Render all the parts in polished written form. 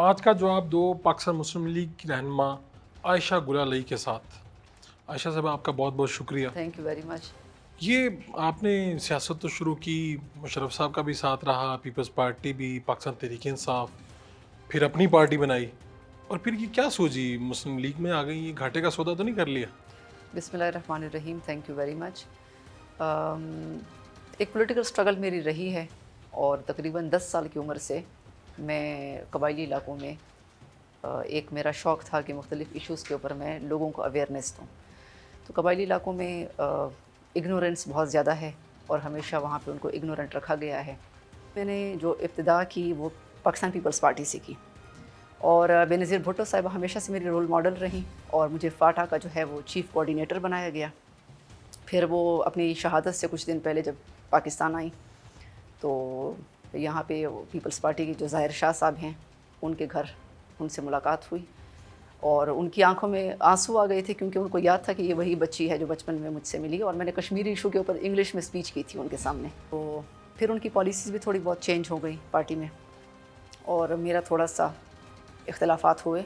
آج کا جو آپ دو پاکستان مسلم لیگ کی رہنما عائشہ گل علی کے ساتھ. عائشہ صاحب آپ کا بہت بہت شکریہ. Thank you very much. یہ آپ نے سیاست تو شروع کی، مشرف صاحب کا بھی ساتھ رہا، پیپلز پارٹی بھی، پاکستان تحریک انصاف، پھر اپنی پارٹی بنائی، اور پھر یہ کیا سوچی مسلم لیگ میں آ گئی؟ یہ گھاٹے کا سودا تو نہیں کر لیا؟ بسم اللہ الرحمن الرحیم. Thank you very much. ایک پولیٹیکل اسٹرگل میری رہی ہے، اور تقریباً 10 سال کی عمر سے میں قبائلی علاقوں میں ایک میرا شوق تھا کہ مختلف ایشوز کے اوپر میں لوگوں کو اویئرنیس دوں. تو قبائلی علاقوں میں اگنورینس بہت زیادہ ہے، اور ہمیشہ وہاں پہ ان کو اگنورینٹ رکھا گیا ہے. میں نے جو ابتدا کی وہ پاکستان پیپلز پارٹی سے کی، اور بینظیر بھٹو صاحبہ ہمیشہ سے میری رول ماڈل رہیں، اور مجھے فاٹا کا جو ہے وہ چیف کوآرڈینیٹر بنایا گیا. پھر وہ اپنی شہادت سے کچھ دن پہلے جب پاکستان آئیں تو یہاں پہ پیپلز پارٹی کے جو ظاہر شاہ صاحب ہیں ان کے گھر ان سے ملاقات ہوئی، اور ان کی آنکھوں میں آنسو آ گئے تھے، کیونکہ ان کو یاد تھا کہ یہ وہی بچی ہے جو بچپن میں مجھ سے ملی، اور میں نے کشمیری ایشو کے اوپر انگلش میں اسپیچ کی تھی ان کے سامنے. تو پھر ان کی پالیسیز بھی تھوڑی بہت چینج ہو گئی پارٹی میں، اور میرا تھوڑا سا اختلافات ہوئے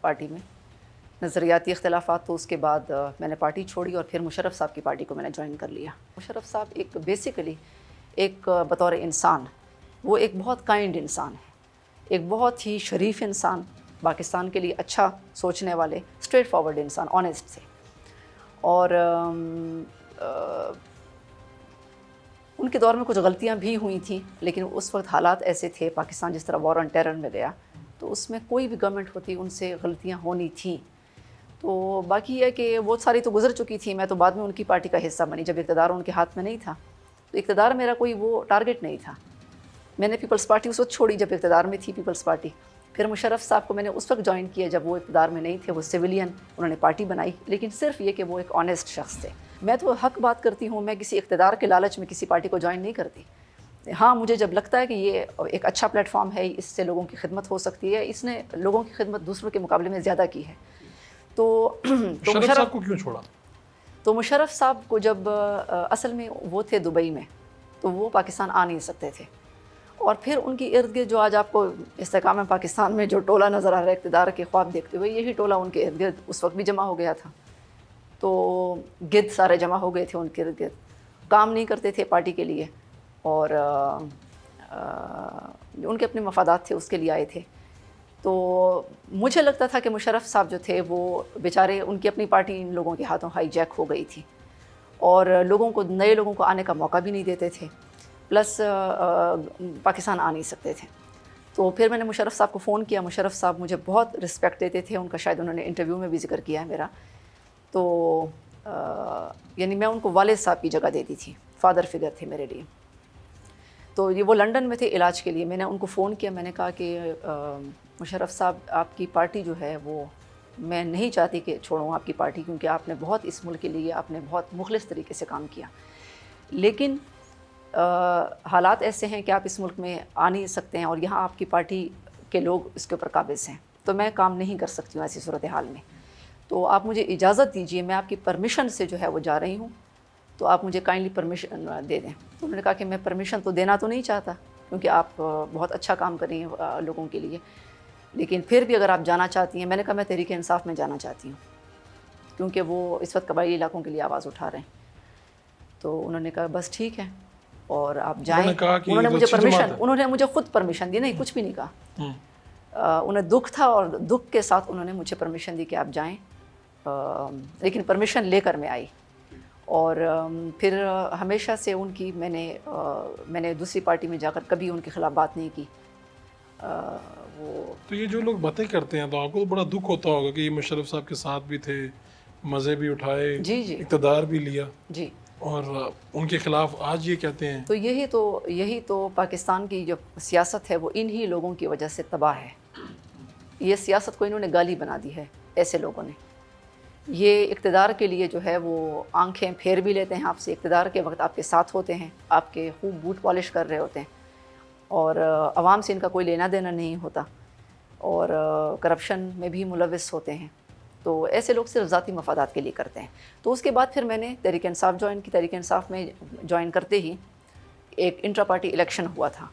پارٹی میں، نظریاتی اختلافات. تو اس کے بعد میں نے پارٹی چھوڑی، اور پھر مشرف صاحب کی پارٹی کو میں نے جوائن کر لیا. مشرف صاحب ایک بیسیکلی ایک بطور انسان وہ ایک بہت کائنڈ انسان ہے، ایک بہت ہی شریف انسان، پاکستان کے لیے اچھا سوچنے والے، اسٹریٹ فارورڈ انسان، آنیسٹ تھے. اور ان کے دور میں کچھ غلطیاں بھی ہوئی تھیں، لیکن اس وقت حالات ایسے تھے، پاکستان جس طرح وار آن ٹیرر میں گیا، تو اس میں کوئی بھی گورنمنٹ ہوتی ان سے غلطیاں ہونی تھیں. تو باقی یہ ہے کہ وہ ساری تو گزر چکی تھی. میں تو بعد میں ان کی پارٹی کا حصہ بنی جب اقتدار ان کے ہاتھ میں نہیں تھا. تو اقتدار میرا کوئی وہ ٹارگٹ نہیں تھا. میں نے پیپلز پارٹی اس وقت چھوڑی جب اقتدار میں تھی پیپلز پارٹی. پھر مشرف صاحب کو میں نے اس وقت جوائن کیا جب وہ اقتدار میں نہیں تھے، وہ سویلین، انہوں نے پارٹی بنائی، لیکن صرف یہ کہ وہ ایک آنیسٹ شخص تھے. میں تو حق بات کرتی ہوں، میں کسی اقتدار کے لالچ میں کسی پارٹی کو جوائن نہیں کرتی. ہاں، مجھے جب لگتا ہے کہ یہ ایک اچھا پلیٹ فارم ہے، اس سے لوگوں کی خدمت ہو سکتی ہے، اس نے لوگوں کی خدمت دوسروں کے مقابلے میں زیادہ کی ہے، تو مشرف صاحب کو کیوں چھوڑا؟ تو مشرف صاحب کو جب اصل میں وہ تھے دبئی میں، تو وہ پاکستان آ نہیں سکتے تھے. اور پھر ان کی ارد گرد جو آج آپ کو استحکام پاکستان میں جو ٹولہ نظر آ رہا ہے اقتدار کے خواب دیکھتے ہوئے، یہی ٹولہ ان کے ارد گرد اس وقت بھی جمع ہو گیا تھا. تو گرد سارے جمع ہو گئے تھے ان کے ارد گرد، کام نہیں کرتے تھے پارٹی کے لیے، اور ان کے اپنے مفادات تھے، اس کے لیے آئے تھے. تو مجھے لگتا تھا کہ مشرف صاحب جو تھے وہ بیچارے، ان کی اپنی پارٹی ان لوگوں کے ہاتھوں ہائی جیک ہو گئی تھی، اور لوگوں کو، نئے لوگوں کو آنے کا موقع بھی نہیں دیتے تھے، پلس پاکستان آ نہیں سکتے تھے. تو پھر میں نے مشرف صاحب کو فون کیا. مشرف صاحب مجھے بہت رسپیکٹ دیتے تھے، ان کا شاید انہوں نے انٹرویو میں بھی ذکر کیا ہے میرا. تو یعنی میں ان کو والد صاحب کی جگہ دیتی تھی، فادر فگر تھے میرے لیے. تو یہ وہ لنڈن میں تھے علاج کے لیے. میں نے ان کو فون کیا، میں نے کہا کہ مشرف صاحب، آپ کی پارٹی جو ہے وہ میں نہیں چاہتی کہ چھوڑوں آپ کی پارٹی، کیونکہ آپ نے بہت اس ملک کے لیے، آپ نے بہت مخلص طریقے سے کام کیا، لیکن حالات ایسے ہیں کہ آپ اس ملک میں آ نہیں سکتے ہیں، اور یہاں آپ کی پارٹی کے لوگ اس کے اوپر قابض ہیں، تو میں کام نہیں کر سکتی ہوں ایسی صورتحال میں. تو آپ مجھے اجازت دیجیے، میں آپ کی پرمیشن سے جو ہے وہ جا رہی ہوں، تو آپ مجھے کائنڈلی پرمیشن دے دیں. تو انہوں نے کہا کہ میں پرمیشن تو دینا تو نہیں چاہتا، کیونکہ آپ بہت اچھا کام کر رہی ہیں لوگوں کے لیے، لیکن پھر بھی اگر آپ جانا چاہتی ہیں. میں نے کہا میں تحریک انصاف میں جانا چاہتی ہوں، کیونکہ وہ اس وقت قبائلی علاقوں کے لیے آواز اٹھا رہے ہیں. تو انہوں نے کہا بس ٹھیک ہے، اور آپ جائیں. انہوں نے مجھے پرمیشن، انہوں نے مجھے خود پرمیشن دی، نہیں کچھ بھی نہیں کہا. انہیں دکھ تھا، اور دکھ کے ساتھ انہوں نے مجھے پرمیشن دی کہ آپ جائیں، لیکن پرمیشن لے کر میں آئی. اور پھر ہمیشہ سے ان کی میں نے دوسری پارٹی میں جا کر کبھی ان کے خلاف بات نہیں کی. وہ تو یہ جو لوگ باتیں کرتے ہیں تو آپ کو بڑا دکھ ہوتا ہوگا کہ یہ مشرف صاحب کے ساتھ بھی تھے، مزے بھی اٹھائے، جی جی اقتدار بھی لیا، جی. اور ان کے خلاف آج یہ کہتے ہیں. تو یہی تو پاکستان کی جو سیاست ہے وہ انہی لوگوں کی وجہ سے تباہ ہے. یہ سیاست کو انہوں نے گالی بنا دی ہے ایسے لوگوں نے. یہ اقتدار کے لیے جو ہے وہ آنکھیں پھیر بھی لیتے ہیں آپ سے، اقتدار کے وقت آپ کے ساتھ ہوتے ہیں، آپ کے خوب بوٹ پالش کر رہے ہوتے ہیں، اور عوام سے ان کا کوئی لینا دینا نہیں ہوتا، اور کرپشن میں بھی ملوث ہوتے ہیں. تو ایسے لوگ صرف ذاتی مفادات کے لیے کرتے ہیں. تو اس کے بعد پھر میں نے تحریک انصاف جوائن کی. تحریک انصاف میں جوائن کرتے ہی ایک انٹرا پارٹی الیکشن ہوا تھا.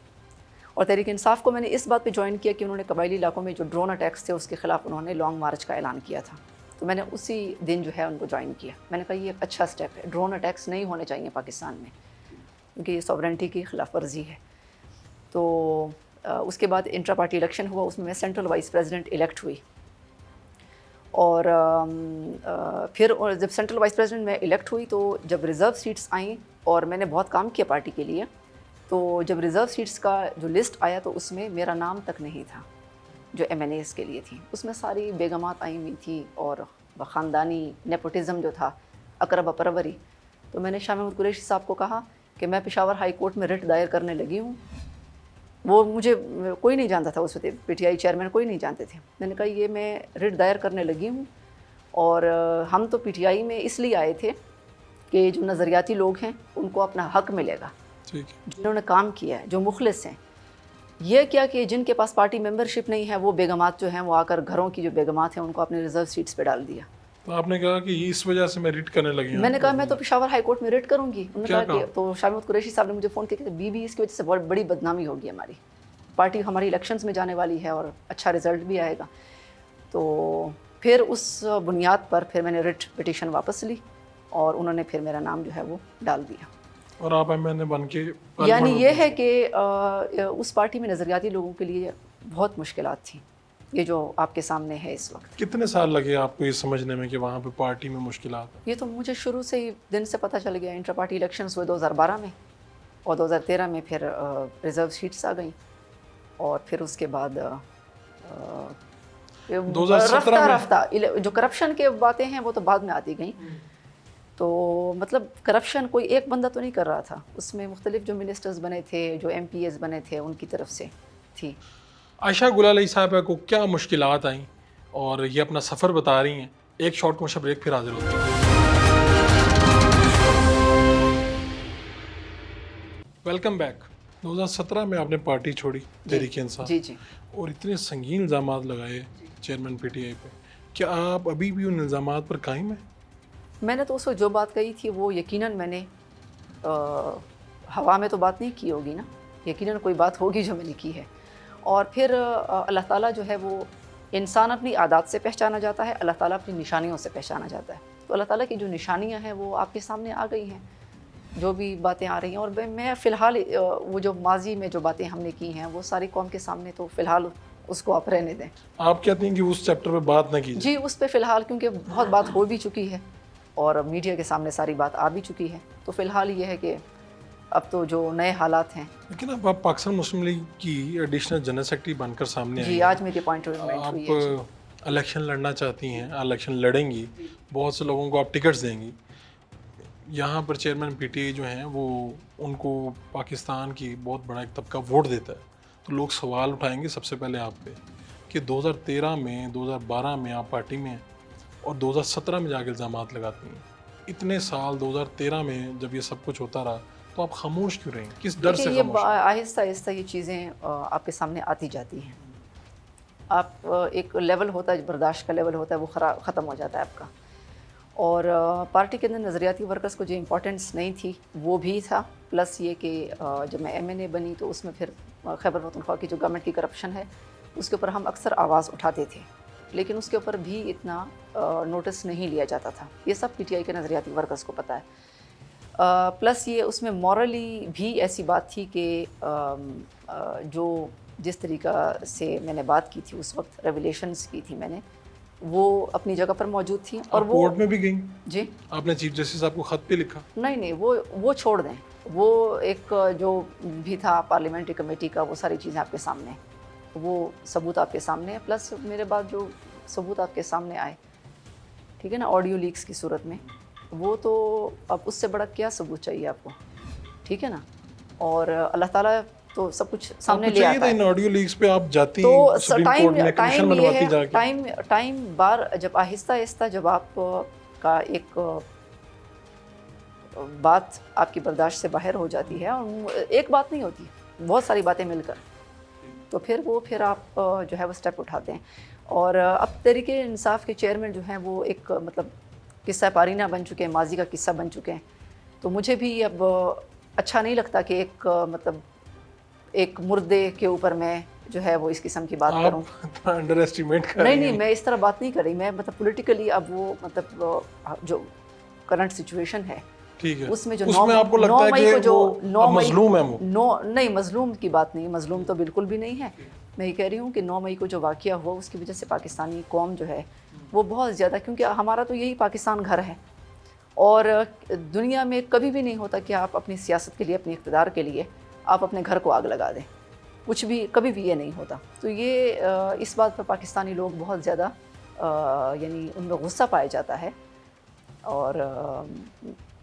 اور تحریک انصاف کو میں نے اس بات پہ جوائن کیا کہ انہوں نے قبائلی علاقوں میں جو ڈرون اٹیکس تھے اس کے خلاف انہوں نے لانگ مارچ کا اعلان کیا تھا، تو میں نے اسی دن جو ہے ان کو جوائن کیا. میں نے کہا یہ ایک اچھا سٹیپ ہے، ڈرون اٹیکس نہیں ہونے چاہیے پاکستان میں کیونکہ یہ سوورنٹی کی خلاف ورزی ہے. تو اس کے بعد انٹرا پارٹی الیکشن ہوا، اس میں میں سینٹرل وائس پریزیڈنٹ الیکٹ ہوئی. اور پھر جب سینٹرل وائس پریزیڈنٹ میں الیکٹ ہوئی تو جب ریزرو سیٹس آئیں، اور میں نے بہت کام کیا پارٹی کے لیے، تو جب ریزرو سیٹس کا جو لسٹ آیا تو اس میں میرا نام تک نہیں تھا جو ایم این ایز کے لیے تھی. اس میں ساری بیگمات آئی ہوئی تھی اور خاندانی نیپوٹزم جو تھا، اقرب پروری. تو میں نے شاہ محمود قریشی صاحب کو کہا کہ میں پشاور ہائی کورٹ میں رٹ دائر کرنے لگی ہوں. وہ مجھے کوئی نہیں جانتا تھا اس وقت، پی ٹی آئی چیئرمین کوئی نہیں جانتے تھے. میں نے کہا یہ میں رٹ دائر کرنے لگی ہوں، اور ہم تو پی ٹی آئی میں اس لیے آئے تھے کہ جو نظریاتی لوگ ہیں ان کو اپنا حق ملے گا، جنہوں نے کام کیا ہے، جو مخلص ہیں. یہ کیا کہ جن کے پاس پارٹی ممبرشپ نہیں ہے وہ بیگمات جو ہیں وہ آ کر گھروں کی جو بیگمات ہیں ان کو اپنے ریزرو سیٹس پہ ڈال دیا. تو آپ نے کہا کہ اس وجہ سے میں ریٹ کرنے لگی ہوں. میں نے کہا میں تو پشاور ہائی کورٹ میں ریٹ کروں گی. انہوں نے کہا کہ تو شاہ محمود قریشی صاحب نے مجھے فون کیا کہ بی اس کی وجہ سے بہت بڑی بدنامی ہوگی، ہماری پارٹی ہماری الیکشنز میں جانے والی ہے اور اچھا رزلٹ بھی آئے گا. تو پھر اس بنیاد پر پھر میں نے ریٹ پٹیشن واپس لی اور انہوں نے پھر میرا نام جو ہے وہ ڈال دیا. اور آپ ایم این اے بن کے یعنی یہ ہے کہ اس پارٹی میں نظریاتی لوگوں کے لیے بہت مشکلات تھیں، یہ جو آپ کے سامنے ہے اس وقت. کتنے سال لگے آپ کو یہ سمجھنے میں کہ وہاں پہ پارٹی میں مشکلات ہیں؟ یہ تو مجھے شروع سے ہی دن سے پتہ چل گیا. انٹر پارٹی الیکشنز ہوئے 2012 میں، اور 2013 میں پھر ریزرو سیٹس آ گئیں، اور پھر اس کے بعد 2017 رفتہ جو کرپشن کے باتیں ہیں وہ تو بعد میں آتی گئیں. تو مطلب کرپشن کوئی ایک بندہ تو نہیں کر رہا تھا، اس میں مختلف جو منسٹرز بنے تھے، جو ایم پی ایز بنے تھے، ان کی طرف سے تھی. عائشہ گل علی صاحبہ کو کیا مشکلات آئیں اور یہ اپنا سفر بتا رہی ہیں. ایک شارٹ کمرشل بریک پھر حاضر ہوتے ہیں. Welcome back. 2017 میں آپ نے پارٹی چھوڑی تحریک انصاف، جی اور اتنے سنگین الزامات لگائے چیئرمین پی ٹی آئی پہ. کیا آپ ابھی بھی ان الزامات پر قائم ہیں؟ میں نے تو اس وقت جو بات کہی تھی وہ یقیناً میں نے ہوا میں تو بات نہیں کی ہوگی نا، یقیناً کوئی بات ہوگی جو میں نے کی ہے. اور پھر اللہ تعالیٰ جو ہے وہ انسان اپنی عادات سے پہچانا جاتا ہے، اللہ تعالیٰ اپنی نشانیوں سے پہچانا جاتا ہے. تو اللہ تعالیٰ کی جو نشانیاں ہیں وہ آپ کے سامنے آ گئی ہیں، جو بھی باتیں آ رہی ہیں. اور میں فی الحال وہ جو ماضی میں جو باتیں ہم نے کی ہیں وہ ساری قوم کے سامنے تو فی الحال اس کو آپ رہنے دیں. آپ کہتے ہیں کہ اس چیپٹر پہ بات نہ کیجیے؟ جی اس پہ فی الحال کیونکہ بہت بات ہو بھی چکی ہے اور میڈیا کے سامنے ساری بات آ بھی چکی ہے، تو فی الحال یہ ہے کہ اب تو جو نئے حالات ہیں. لیکن اب آپ پاکستان مسلم لیگ کی ایڈیشنل جنرل سیکرٹری بن کر سامنے آئی جی ہیں. آج میری اپوائنٹمنٹ ہوئی ہے. آپ الیکشن لڑنا چاہتی ہیں، الیکشن لڑیں گی، بہت سے لوگوں کو آپ ٹکٹس دیں گی. یہاں پر چیئرمین پی ٹی آئی جو ہیں وہ ان کو پاکستان کی بہت بڑا ایک طبقہ ووٹ دیتا ہے. تو لوگ سوال اٹھائیں گے سب سے پہلے آپ پہ کہ 2013 میں 2012 میں آپ پارٹی میں ہیں اور 2017 میں جا کے الزامات لگاتی ہیں. اتنے سال 2013 میں جب یہ سب کچھ ہوتا رہا تو آپ خاموش کیوں رہیں؟ کس ڈر سے خاموش؟ یہ آہستہ آہستہ یہ چیزیں آپ کے سامنے آتی جاتی ہیں. آپ ایک لیول ہوتا ہے، برداشت کا لیول ہوتا ہے، وہ ختم ہو جاتا ہے آپ کا. اور پارٹی کے اندر نظریاتی ورکرز کو جو امپورٹنس نہیں تھی وہ بھی تھا، پلس یہ کہ جب میں ایم این اے بنی تو اس میں پھر خیبر پختونخوا کی جو گورنمنٹ کی کرپشن ہے اس کے اوپر ہم اکثر آواز اٹھاتے تھے، لیکن اس کے اوپر بھی اتنا نوٹس نہیں لیا جاتا تھا. یہ سب پی ٹی آئی کے نظریاتی ورکرز کو پتہ ہے. پلس یہ اس میں مورلی بھی ایسی بات تھی کہ جو جس طریقہ سے میں نے بات کی تھی اس وقت، ریولیشنز کی تھی میں نے، وہ اپنی جگہ پر موجود تھی. اور وہ کورٹ میں بھی گئیں؟ جی. آپ نے چیف جسٹس صاحب کو خط پہ لکھا؟ نہیں وہ چھوڑ دیں، وہ ایک جو بھی تھا پارلیمنٹری کمیٹی کا، وہ ساری چیزیں آپ کے سامنے، وہ ثبوت آپ کے سامنے ہے. پلس میرے بعد جو ثبوت آپ کے سامنے آئے، ٹھیک ہے نا، آڈیو لیکس کی صورت میں، وہ تو اب اس سے بڑا کیا ثبوت چاہیے آپ کو، ٹھیک ہے نا. اور اللہ تعالیٰ تو سب کچھ سامنے لے آتا ہے. ان آڈیو لیکس پہ آپ جاتی تو سپریم کورٹ میں کمیشن بنواتی جا کے؟ ٹائم بار جب آہستہ آہستہ جب آپ کا ایک بات آپ کی برداشت سے باہر ہو جاتی ہے، اور ایک بات نہیں ہوتی، بہت ساری باتیں مل کر، تو پھر آپ جو ہے وہ سٹیپ اٹھاتے ہیں. اور اب تحریک انصاف کے چیئرمین جو ہیں وہ ایک مطلب قصہ پارینہ بن چکے ہیں، ماضی کا قصہ بن چکے ہیں. تو مجھے بھی اب اچھا نہیں لگتا کہ ایک مطلب ایک مردے کے اوپر میں جو ہے وہ اس قسم کی بات کروں. آپ انڈر ایسٹیمیٹ کر نہیں نہیں، میں اس طرح بات نہیں کر رہی. میں مطلب پولیٹیکلی اب وہ مطلب جو کرنٹ سچویشن ہے ٹھیک ہے اس میں جو اس میں آپ کو لگتا ہے کہ وہ مظلوم ہے وہ نہیں، مظلوم کی بات نہیں، مظلوم تو بالکل بھی نہیں ہے. میں یہ کہہ رہی ہوں کہ 9 مئی کو جو واقعہ ہوا اس کی وجہ سے پاکستانی قوم جو ہے وہ بہت زیادہ، کیونکہ ہمارا تو یہی پاکستان گھر ہے اور دنیا میں کبھی بھی نہیں ہوتا کہ آپ اپنی سیاست کے لیے، اپنی اقتدار کے لیے آپ اپنے گھر کو آگ لگا دیں. کچھ بھی کبھی بھی یہ نہیں ہوتا. تو یہ اس بات پر پاکستانی لوگ بہت زیادہ یعنی ان میں غصہ پایا جاتا ہے. اور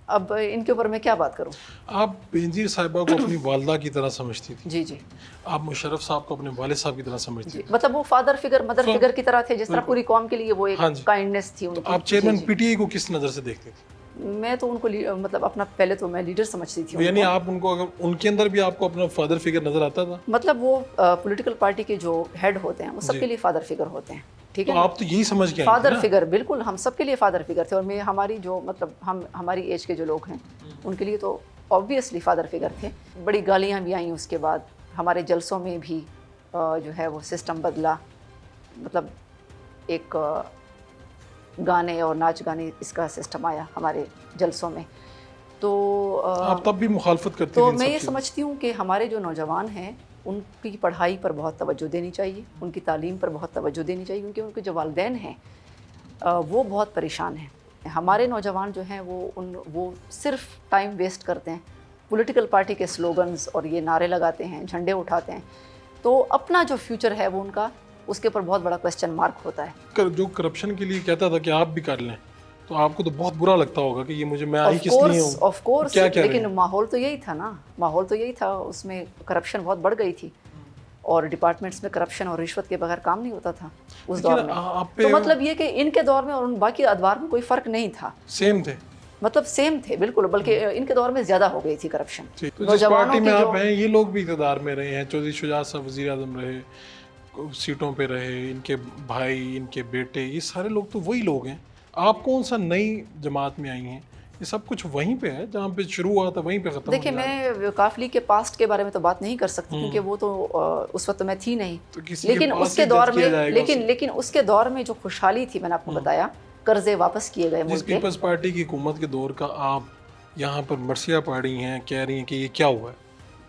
اب ان کے اوپر میں کیا بات کروں. آپ بینظیر صاحبہ کو اپنی والدہ کی طرح سمجھتی تھی. جی جی. آپ مشرف صاحب کو اپنے والد صاحب کی طرح سمجھتی جی، تھی. مطلب وہ فادر فگر، مدر فگر کی طرح تھے، جس طرح پوری قوم کے لیے وہ ایک کائنڈنیس تھی ان کی. آپ چیئرمین پی ٹی آئی کو کس نظر سے دیکھتے تھے؟ میں تو ان کو مطلب اپنا پہلے تو میں لیڈر سمجھتی تھی. یعنی آپ ان کو، اگر ان کے اندر بھی آپ کو اپنا فادر فگر نظر آتا تھا؟ مطلب وہ پولیٹیکل پارٹی کے جو ہیڈ ہوتے ہیں وہ سب کے لیے فادر فگر ہوتے ہیں. ٹھیک ہے، آپ تو یہی سمجھ کے فادر فگر، بالکل ہم سب کے لیے فادر فگر تھے. اور میں ہماری جو مطلب ہماری ایج کے جو لوگ ہیں ان کے لیے تو آبویسلی فادر فگر تھے. بڑی گالیاں بھی آئیں اس کے بعد. ہمارے جلسوں میں بھی جو ہے وہ سسٹم بدلا. مطلب ایک گانے اور ناچ گانے اس کا سسٹم آیا ہمارے جلسوں میں. تو آپ تب بھی مخالفت کرتی تو تھی؟ میں یہ سمجھتی ہوں کہ ہمارے جو نوجوان ہیں ان کی پڑھائی پر بہت توجہ دینی چاہیے، ان کی تعلیم پر بہت توجہ دینی چاہیے، کیونکہ ان کے جو والدین ہیں وہ بہت پریشان ہیں. ہمارے نوجوان جو ہیں وہ صرف ٹائم ویسٹ کرتے ہیں، پولیٹیکل پارٹی کے سلوگنز اور یہ نعرے لگاتے ہیں، جھنڈے اٹھاتے ہیں. تو اپنا جو فیوچر ہے وہ ان کا اس کے اوپر بہت بڑا کوسچن مارک ہوتا ہے. جو کرپشن کے لیے کہتا تھا کہ آپ بھی کر لیں، تو آپ کو تو بہت برا لگتا ہوگا کہ یہ مجھے، میں آئی کس لیے ہوں. آف کورس، لیکن ماحول تو یہی تھا نا، ماحول تو یہی تھا. اس میں کرپشن بہت بڑھ گئی تھی اور ڈپارٹمنٹس میں کرپشن اور رشوت کے بغیر کام نہیں ہوتا تھا اس دور میں. تو مطلب یہ کہ ان کے دور میں اور ان باقی ادوار میں کوئی فرق نہیں تھا، سیم تھے. مطلب سیم تھے بالکل، بلکہ ان کے دور میں زیادہ ہو گئی تھی کرپشن. تو جس پارٹی میں آپ ہیں یہ لوگ بھی اقتدار میں رہے ہیں. چودھری شجاعت صاحب وزیر اعظم رہے، سیٹوں پہ رہے، ان کے بھائی، ان کے بیٹے، یہ سارے لوگ تو وہی لوگ ہیں. آپ کون سا نئی جماعت میں آئی ہیں؟ یہ سب کچھ وہیں پہ ہے جہاں پہ شروع ہوا تھا، وہیں پہ ختم. دیکھیں، میں کاف لیگ کے پاسٹ کے بارے میں تو بات نہیں کر سکتی کیونکہ وہ تو اس وقت میں تھی نہیں. لیکن اس کے دور میں لیکن اس کے دور میں جو خوشحالی تھی، میں نے آپ کو بتایا، قرضے واپس کیے گئے. جس پیپلز پارٹی کی حکومت کے دور کا آپ یہاں پر مرثیہ پڑھ رہی ہیں، کہہ رہی ہیں کہ یہ کیا ہوا ہے،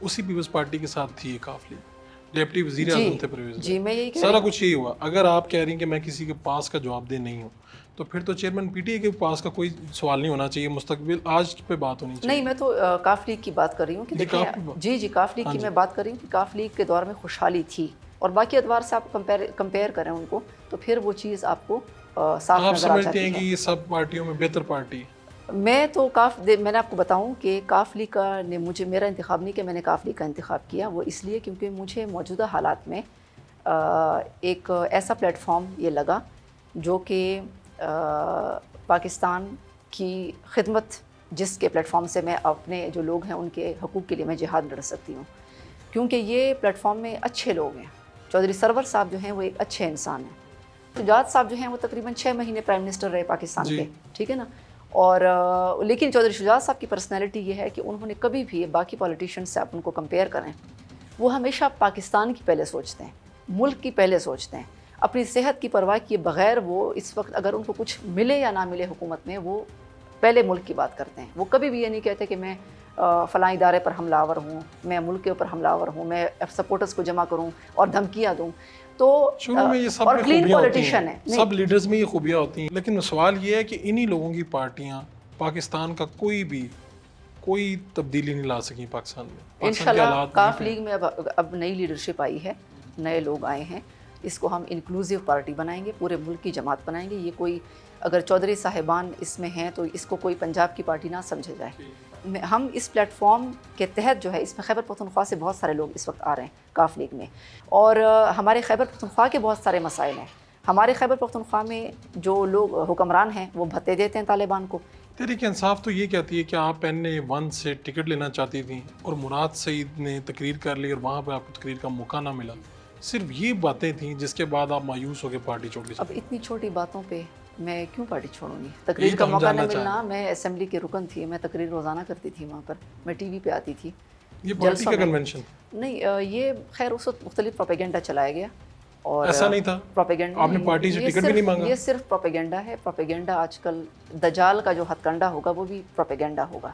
اسی پیپلز پارٹی کے ساتھ تھی یہ کاف لیگ. ڈپٹی وزیر اعظم تھے پرویز. جی، میں یہی سارا کچھ یہی ہوا. اگر آپ کہہ رہی ہیں کہ میں کسی کے پاس کا جواب دہ نہیں ہوں، تو پھر تو چیئرمین پی ٹی آئی کے پاس کا کوئی سوال نہیں ہونا چاہیے. مستقبل آج پہ بات ہونی چاہیے. نہیں، میں تو کاف لیگ کی بات کر رہی ہوں کہ جی کاف لیگ کی میں بات کر رہی ہوں کہ کاف لیگ کے دور میں خوشحالی تھی اور باقی ادوار سے آپ کمپیئر کریں ان کو تو پھر وہ چیز آپ کو صاف نظر آ جاتی ہے. آپ سمجھتے ہیں کہ یہ سب پارٹیوں میں بہتر پارٹی؟ میں تو میں نے آپ کو بتاؤں کہ کاف لیگ کا نے مجھے، میرا انتخاب نہیں کہ میں نے کاف لیگ کا انتخاب کیا. وہ اس لیے کیونکہ مجھے موجودہ حالات میں ایک ایسا پلیٹ فارم یہ لگا جو کہ پاکستان کی خدمت، جس کے پلیٹ فارم سے میں اپنے جو لوگ ہیں ان کے حقوق کے لیے میں جہاد لڑ سکتی ہوں. کیونکہ یہ پلیٹ فارم میں اچھے لوگ ہیں. چودھری سرور صاحب جو ہیں وہ ایک اچھے انسان ہیں. شجاعت صاحب جو ہیں وہ تقریباً 6 مہینے پرائم منسٹر رہے پاکستان کے. ٹھیک ہے نا. اور لیکن چودھری شجاعت صاحب کی پرسنالٹی یہ ہے کہ انہوں نے کبھی بھی باقی پولیٹیشین سے آپ ان کو کمپیئر کریں، وہ ہمیشہ پاکستان کی پہلے سوچتے ہیں، ملک کی پہلے سوچتے ہیں. اپنی صحت کی پرواہ کیے بغیر وہ اس وقت اگر ان کو کچھ ملے یا نہ ملے حکومت میں، وہ پہلے ملک کی بات کرتے ہیں. وہ کبھی بھی یہ نہیں کہتے کہ میں فلاں ادارے پر حملہ آور ہوں، میں ملک کے اوپر حملہ آور ہوں، میں سپورٹرز کو جمع کروں اور دھمکیاں دوں. تو شروع میں یہ سب اور کلین پولیٹیشین ہے، سب لیڈرز میں یہ خوبیاں ہوتی ہیں. لیکن سوال یہ ہے کہ انہی لوگوں کی پارٹیاں پاکستان کا کوئی تبدیلی نہیں لا سکی پاکستان میں. انشاءاللہ کاف لیگ میں اب نئی لیڈرشپ آئی ہے، نئے لوگ آئے ہیں. اس کو ہم انکلوزیو پارٹی بنائیں گے، پورے ملک کی جماعت بنائیں گے. یہ کوئی اگر چودھری صاحبان اس میں ہیں تو اس کو کوئی پنجاب کی پارٹی نہ سمجھا جائے. ہم اس پلیٹ فارم کے تحت جو ہے، اس میں خیبر پختونخوا سے بہت سارے لوگ اس وقت آ رہے ہیں کاف لیگ میں، اور ہمارے خیبر پختونخوا کے بہت سارے مسائل ہیں. ہمارے خیبر پختونخوا میں جو لوگ حکمران ہیں وہ بھتے دیتے ہیں طالبان کو. تحریک انصاف تو یہ کہتی ہے کہ آپ NA1 سے ٹکٹ لینا چاہتی تھیں اور مراد سعید نے تقریر کر لی اور وہاں پہ آپ کو تقریر کا موقع نہ ملا. صرف یہ باتیں تھیں جس کے بعد آپ مایوس ہو کے پارٹی چھوڑ دی. اب اتنی چھوٹی باتوں پہ میں کیوں پارٹی چھوڑوں گی؟ تقریر کا موقع نہ ملنا، میں اسمبلی کی رکن تھی، میں تقریر روزانہ کرتی تھی وہاں پر، میں ٹی وی پہ آتی تھی. یہ پارٹی کا کنونشن نہیں، یہ خیر اس وقت مختلف پروپیگنڈا چلایا گیا اور ایسا نہیں تھا، پروپیگنڈا آپ نے پارٹی سے ٹکٹ بھی نہیں مانگا؟ یہ صرف پروپیگنڈا ہے. پروپیگنڈا آج کل دجال کا جو ہتھ کنڈا ہوگا وہ بھی پروپیگنڈا ہوگا.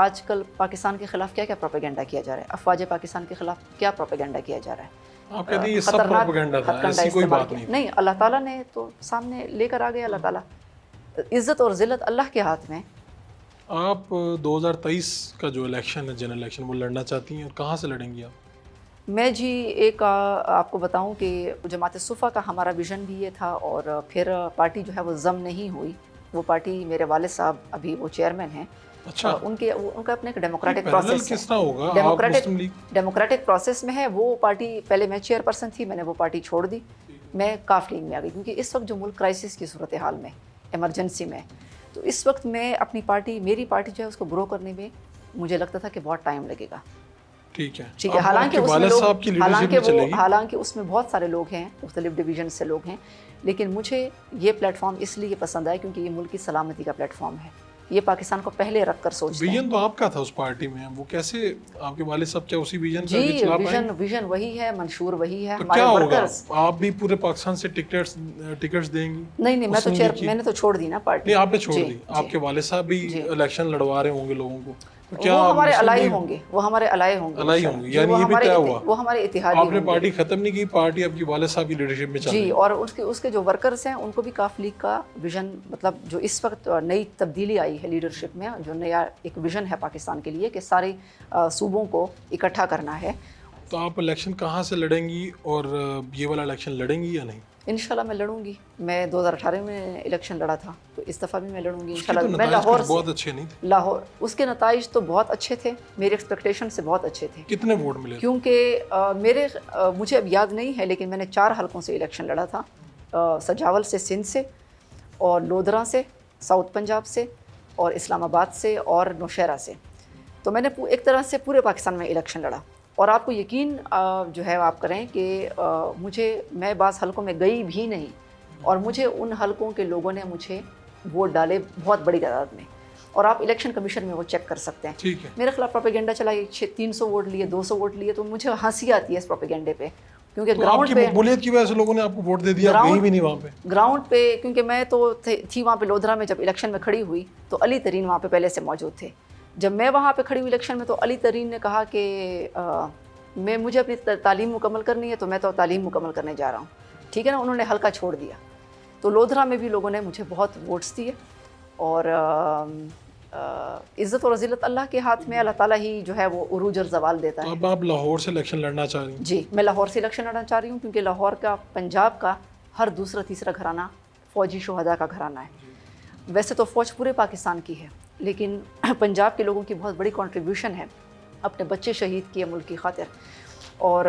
آج کل پاکستان کے خلاف کیا کیا پروپیگنڈا کیا جا رہا ہے، افواج پاکستان کے خلاف کیا پروپیگنڈا کیا جا رہا ہے. آپ کہتے ہیں یہ سب پروپیگنڈا تھا، ایسی کوئی بات نہیں. نہیں، اللہ تعالیٰ نے تو سامنے لے کر آ گیا. اللہ تعالیٰ عزت اور ذلت اللہ کے ہاتھ میں. آپ 2023 کا جو الیکشن ہے، جنرل الیکشن، وہ لڑنا چاہتی ہیں اور کہاں سے لڑیں گی آپ؟ میں جی ایک آپ کو بتاؤں کہ جماعت صفا کا ہمارا ویژن بھی یہ تھا، اور پھر پارٹی جو ہے وہ ضم نہیں ہوئی. وہ پارٹی میرے والد صاحب ابھی وہ چیئرمین ہیں. اچھا، ان کا اپنے ایک ڈیموکریٹک پیرالل پروسیس کس طرح ہوگا؟ آپ مسلم لیگ ڈیموکریٹک پروسیس میں ہے وہ پارٹی. پہلے میں چیئر پرسن تھی، میں نے وہ پارٹی چھوڑ دی، میں کاف لیگ میں آ گئی، کیونکہ اس وقت جو ملک کرائسس کی صورتحال میں، ایمرجنسی میں، تو اس وقت میں اپنی پارٹی، میری پارٹی جو ہے اس کو گرو کرنے میں مجھے لگتا تھا کہ بہت ٹائم لگے گا. ٹھیک ہے. حالانکہ اس میں والد صاحب کی لیڈرشپ میں چلے گی. حالانکہ اس میں بہت سارے لوگ ہیں، مختلف ڈویژن سے لوگ ہیں، لیکن مجھے یہ پلیٹ فارم اس لیے پسند آیا کیونکہ یہ ملک کی سلامتی کا پلیٹ فارم ہے. یہ پاکستان کو پہلے رکھ کر سوچتے ہیں. ویژن تو آپ کا تھا اس پارٹی میں، وہ کیسے آپ کے والد صاحب کیا اسی ویژن جی پر چلا پائیں؟ ویژن وہی ہے، منشور وہی ہے. تو کیا ہوگا؟ آپ بھی پورے پاکستان سے ٹکٹس دیں گی؟ نہیں، میں نے تو چھوڑ دی نا پارٹی. نہیں، آپ نے چھوڑ دی. آپ کے والد صاحب بھی الیکشن لڑوا رہے ہوں گے لوگوں کو، وہ ہمارے الائی ہوں گے. یعنی یہ بھی طے ہوا. وہ ہمارے اتحادی آپ نے پارٹی ختم نہیں کی، پارٹی آپ کی والد صاحب کی لیڈرشپ میں چل رہی ہے. جی، اور اس کے جو ورکرز ہیں ان کو بھی کاف لیگ کا ویژن، مطلب جو اس وقت نئی تبدیلی آئی ہے لیڈرشپ میں، جو نیا ایک ویژن ہے پاکستان کے لیے کہ سارے صوبوں کو اکٹھا کرنا ہے. تو آپ الیکشن کہاں سے لڑیں گی اور یہ والا الیکشن لڑیں گی یا نہیں؟ انشاءاللہ میں لڑوں گی. میں 2018 میں الیکشن لڑا تھا، تو اس دفعہ بھی میں لڑوں گی اس کے انشاءاللہ. تو میں نتائج لاہور بہت اچھے نہیں تھے. لاہور اس کے نتائج تو بہت اچھے تھے، میری ایکسپیکٹیشن سے بہت اچھے تھے. کتنے ووٹ ملے؟ کیونکہ مجھے اب یاد نہیں ہے، لیکن میں نے 4 حلقوں سے الیکشن لڑا تھا. سجاول سے، سندھ سے، اور لودھرا سے، ساؤتھ پنجاب سے، اور اسلام آباد سے، اور نوشہرہ سے. تو میں نے ایک طرح سے پورے پاکستان میں الیکشن لڑا. اور آپ کو یقین جو ہے آپ کریں کہ میں بعض حلقوں میں گئی بھی نہیں، اور مجھے ان حلقوں کے لوگوں نے مجھے ووٹ ڈالے بہت بڑی تعداد میں. اور آپ الیکشن کمیشن میں وہ چیک کر سکتے ہیں. ٹھیک ہے. میرے خلاف پروپیگنڈا چلائی، 300 ووٹ لیے، 200 ووٹ لیے، تو مجھے ہنسی آتی ہے اس پروپیگنڈے پہ، کیونکہ گراؤنڈ پہ مقبولیت کی وجہ سے لوگوں نے آپ کو ووٹ دے دیا، کہیں بھی نہیں وہاں پہ. گراؤنڈ پہ کیونکہ میں تو تھی وہاں پہ لودھرا میں. جب الیکشن میں کھڑی ہوئی تو علی ترین وہاں پہ پہلے سے موجود تھے. جب میں وہاں پہ کھڑی ہوئی الیکشن میں، تو علی ترین نے کہا کہ مجھے اپنی تعلیم مکمل کرنی ہے، تو میں تو تعلیم مکمل کرنے جا رہا ہوں. ٹھیک ہے نا، انہوں نے حلقہ چھوڑ دیا. تو لودھرا میں بھی لوگوں نے مجھے بہت ووٹس دیے. اور عزت اور ذلت اللہ کے ہاتھ میں، اللہ تعالیٰ ہی جو ہے وہ عروج اور زوال دیتا ہے. اب آپ لاہور سے الیکشن لڑنا چاہ رہی ہیں؟ جی، میں لاہور سے الیکشن لڑنا چاہ رہی ہوں، کیونکہ لاہور کا، پنجاب کا ہر دوسرا تیسرا گھرانہ فوجی شہداء کا گھرانہ ہے. ویسے تو فوج پورے پاکستان کی ہے، لیکن پنجاب کے لوگوں کی بہت بڑی کنٹریبیوشن ہے، اپنے بچے شہید کیے ملک کی خاطر. اور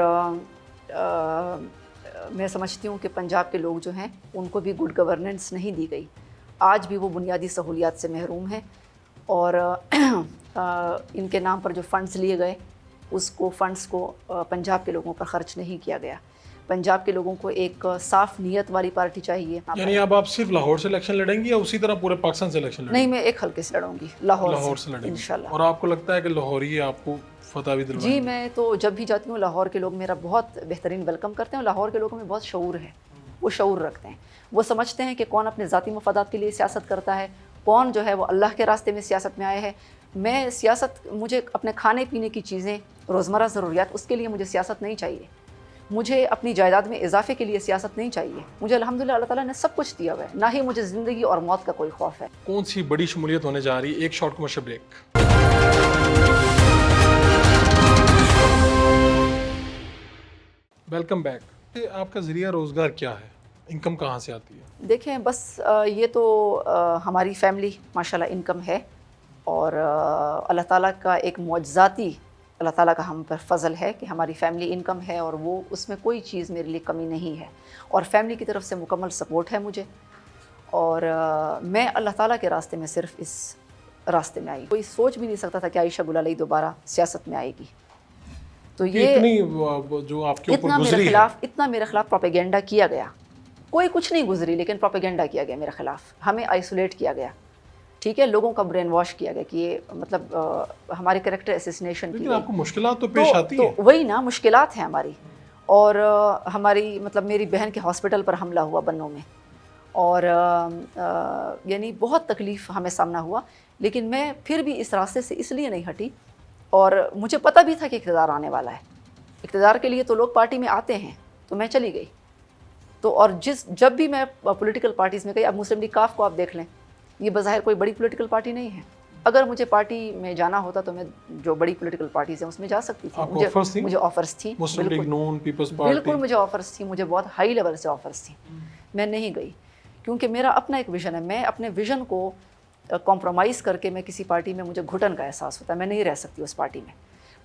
میں سمجھتی ہوں کہ پنجاب کے لوگ جو ہیں ان کو بھی گڈ گورننس نہیں دی گئی. آج بھی وہ بنیادی سہولیات سے محروم ہیں. اور ان کے نام پر جو فنڈز لیے گئے، اس کو فنڈز کو پنجاب کے لوگوں پر خرچ نہیں کیا گیا. پنجاب کے لوگوں کو ایک صاف نیت والی پارٹی چاہیے. یعنی اب آپ صرف لاہور سے الیکشن لڑیں گی یا اسی طرح پورے پاکستان سے الیکشن لڑیں گی؟ نہیں، میں ایک حلقے سے لڑوں گی، لاہور سے لڑیں گی انشاءاللہ. اور آپ کو لگتا ہے کہ لاہوری آپ کو فتح بھی دلوائیں گے؟ جی، میں تو جب بھی جاتی ہوں لاہور کے لوگ میرا بہت بہترین ویلکم کرتے ہیں. لاہور کے لوگوں میں بہت شعور ہے، وہ شعور رکھتے ہیں. وہ سمجھتے ہیں کہ کون اپنے ذاتی مفادات کے لیے سیاست کرتا ہے، کون جو ہے وہ اللہ کے راستے میں سیاست میں آیا ہے. میں سیاست، مجھے اپنے کھانے پینے کی چیزیں، روزمرہ ضروریات، اس کے لیے مجھے سیاست نہیں چاہیے. مجھے اپنی جائیداد میں اضافے کے لیے سیاست نہیں چاہیے. مجھے الحمدللہ اللہ تعالیٰ نے سب کچھ دیا ہوا ہے، نہ ہی مجھے زندگی اور موت کا کوئی خوف ہے. کون سی بڑی شمولیت ہونے جا رہی ہے؟ ایک short commercial break. Welcome back. آپ کا ذریعہ روزگار کیا ہے؟ انکم کہاں سے آتی ہے؟ دیکھیں، بس یہ تو ہماری فیملی ماشاءاللہ انکم ہے، اور اللہ تعالیٰ کا ایک معجزاتی، اللہ تعالیٰ کا ہم پر فضل ہے کہ ہماری فیملی انکم ہے، اور وہ اس میں کوئی چیز میرے لیے کمی نہیں ہے. اور فیملی کی طرف سے مکمل سپورٹ ہے مجھے. اور میں اللہ تعالیٰ کے راستے میں صرف اس راستے میں آئی. کوئی سوچ بھی نہیں سکتا تھا کہ عائشہ گل علی دوبارہ سیاست میں آئے گی. تو یہ جو آپ کے اوپر گزری ہے، اتنا میرے خلاف پروپیگنڈا کیا گیا. کوئی کچھ نہیں گزری، لیکن پروپیگنڈا کیا گیا میرے خلاف، ہمیں آئسولیٹ کیا گیا. ٹھیک ہے, لوگوں کا برین واش کیا گیا کہ یہ مطلب ہمارے کریکٹر اسیسینیشن کی لیکن گئی. آپ کو مشکلات تو پیش آتی ہیں. تو وہی نا مشکلات ہیں ہماری. اور ہماری مطلب میری بہن کے ہاسپٹل پر حملہ ہوا بنوں میں, اور یعنی بہت تکلیف ہمیں سامنا ہوا, لیکن میں پھر بھی اس راستے سے اس لیے نہیں ہٹی. اور مجھے پتہ بھی تھا کہ اقتدار آنے والا ہے, اقتدار کے لیے تو لوگ پارٹی میں آتے ہیں, تو میں چلی گئی. تو اور جب بھی میں پولیٹیکل پارٹیز میں گئی, اب مسلم لیگ کاف کو آپ دیکھ لیں, یہ بظاہر کوئی بڑی پولیٹیکل پارٹی نہیں ہے. اگر مجھے پارٹی میں جانا ہوتا تو میں جو بڑی پولیٹیکل پارٹیز ہیں اس میں جا سکتی تھی. مجھے آفرز تھیں, مسلم لیگ نون, پیپلز پارٹی, بالکل مجھے آفرز تھیں, مجھے بہت ہائی لیول سے آفرز تھیں. میں نہیں گئی کیونکہ میرا اپنا ایک ویژن ہے. میں اپنے ویژن کو کمپرومائز کر کے میں کسی پارٹی میں مجھے گھٹن کا احساس ہوتا ہے, میں نہیں رہ سکتی اس پارٹی میں.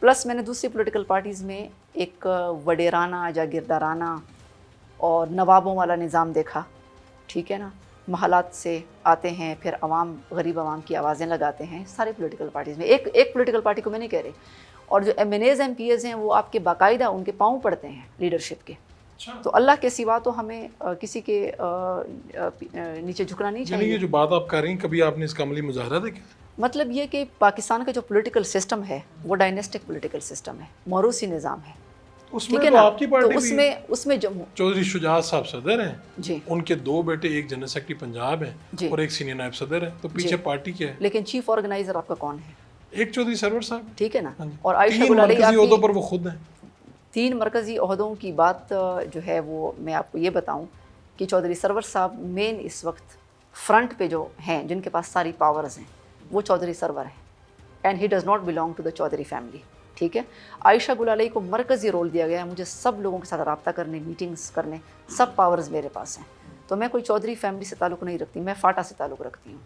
پلس میں نے دوسری پولیٹیکل پارٹیز میں ایک وڈیرانہ جاگیردارانہ اور نوابوں والا نظام دیکھا. ٹھیک ہے نا, محلات سے آتے ہیں, پھر عوام, غریب عوام کی آوازیں لگاتے ہیں سارے پولیٹیکل پارٹیز میں. ایک پولیٹیکل پارٹی کو میں نہیں کہہ رہی. اور جو M N As M P As ہیں وہ آپ کے باقاعدہ ان کے پاؤں پڑتے ہیں لیڈرشپ کے. تو اللہ کے سوا تو ہمیں کسی کے نیچے جھکنا نہیں چاہیے. یہ جو بات آپ کر رہی ہیں, کبھی آپ نے اس کا عملی مظاہرہ دیکھا؟ مطلب یہ کہ پاکستان کا جو پولیٹیکل سسٹم ہے وہ ڈائنیسٹک پولیٹیکل سسٹم ہے, موروثی نظام ہے. اس میں تو آپ کی پارٹی بھی, اس میں چودھری شجاعت صاحب صدر ہیں جی, ان کے 2 بیٹے, ایک جنرل سیکرٹری پنجاب ہیں اور ایک سینئر نائب صدر ہیں. تو پیچھے پارٹی کیا ہے؟ لیکن چیف آرگنائزر آپ کا کون ہے؟ ایک چودھری سرور صاحب. ٹھیک ہے نا. اور عائشہ 3 گلالئی مرکزی عہدوں پر وہ خود ہیں. 3 مرکزی عہدوں کی بات جو ہے وہ میں آپ کو یہ بتاؤں کہ چودھری سرور صاحب مین اس وقت فرنٹ پہ جو ہیں, جن کے پاس ساری پاورز ہیں, وہ چودھری سرور ہیں. And he does not belong to the Chaudhry family. ٹھیک ہے. عائشہ گلالئی کو مرکزی رول دیا گیا ہے. مجھے سب لوگوں کے ساتھ رابطہ کرنے, میٹنگز کرنے, سب پاورز میرے پاس ہیں. تو میں کوئی چودھری فیملی سے تعلق نہیں رکھتی, میں فاٹا سے تعلق رکھتی ہوں.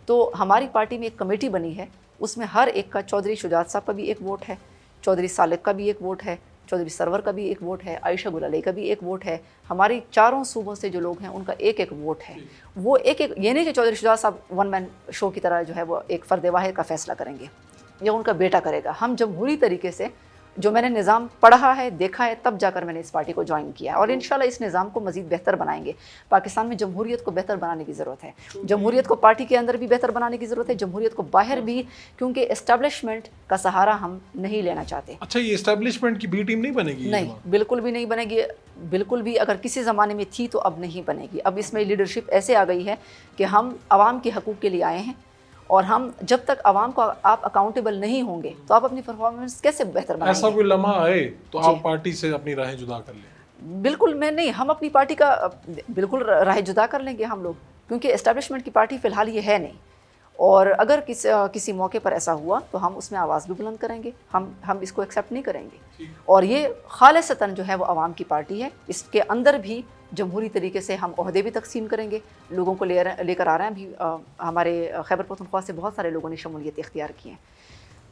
تو ہماری پارٹی میں ایک کمیٹی بنی ہے, اس میں ہر ایک کا, چودھری شجاعت صاحب کا بھی ایک ووٹ ہے, چودھری سالک کا بھی ایک ووٹ ہے, چودھری سرور کا بھی ایک ووٹ ہے, عائشہ گلالئی کا بھی ایک ووٹ ہے. ہماری 4 صوبوں سے جو لوگ ہیں ان کا ایک ایک ووٹ ہے. وہ ایک یہ نہیں کہ چودھری شجاعت صاحب ون مین شو کی طرح جو ہے وہ ایک فرد واحد کا فیصلہ کریں گے یا ان کا بیٹا کرے گا. ہم جمہوری طریقے سے, جو میں نے نظام پڑھا ہے, دیکھا ہے, تب جا کر میں نے اس پارٹی کو جوائن کیا, اور انشاءاللہ اس نظام کو مزید بہتر بنائیں گے. پاکستان میں جمہوریت کو بہتر بنانے کی ضرورت ہے, جمہوریت کو پارٹی کے اندر بھی بہتر بنانے کی ضرورت ہے, جمہوریت کو باہر بھی, کیونکہ اسٹیبلشمنٹ کا سہارا ہم نہیں لینا چاہتے. اچھا, یہ اسٹیبلشمنٹ کی بی ٹیم نہیں بنے گی؟ نہیں, بالکل بھی نہیں بنے گی. بالکل بھی, اگر کسی زمانے میں تھی تو اب نہیں بنے گی. اب اس میں لیڈرشپ ایسے آ گئی ہے کہ ہم عوام کے حقوق کے لیے آئے ہیں, اور ہم جب تک عوام کو آپ اکاؤنٹیبل نہیں ہوں گے تو آپ اپنی پرفارمنس کیسے بہتر بنائیں گے؟ ایسا کوئی لمحہ آئے تو آپ پارٹی سے اپنی راہیں جدا کر لیں؟ بالکل میں نہیں, ہم اپنی پارٹی کا بالکل راہ جدا کر لیں گے ہم لوگ, کیونکہ اسٹیبلشمنٹ کی پارٹی فی الحال یہ ہے نہیں. اور اگر کسی موقع پر ایسا ہوا تو ہم اس میں آواز بھی بلند کریں گے. ہم اس کو ایکسیپٹ نہیں کریں گے. اور یہ خالصتاً جو ہے وہ عوام کی پارٹی ہے. اس کے اندر بھی جمہوری طریقے سے ہم عہدے بھی تقسیم کریں گے, لوگوں کو لے کر آ رہے ہیں. بھی ہمارے خیبر پختونخوا سے بہت سارے لوگوں نے شمولیت اختیار کی ہیں.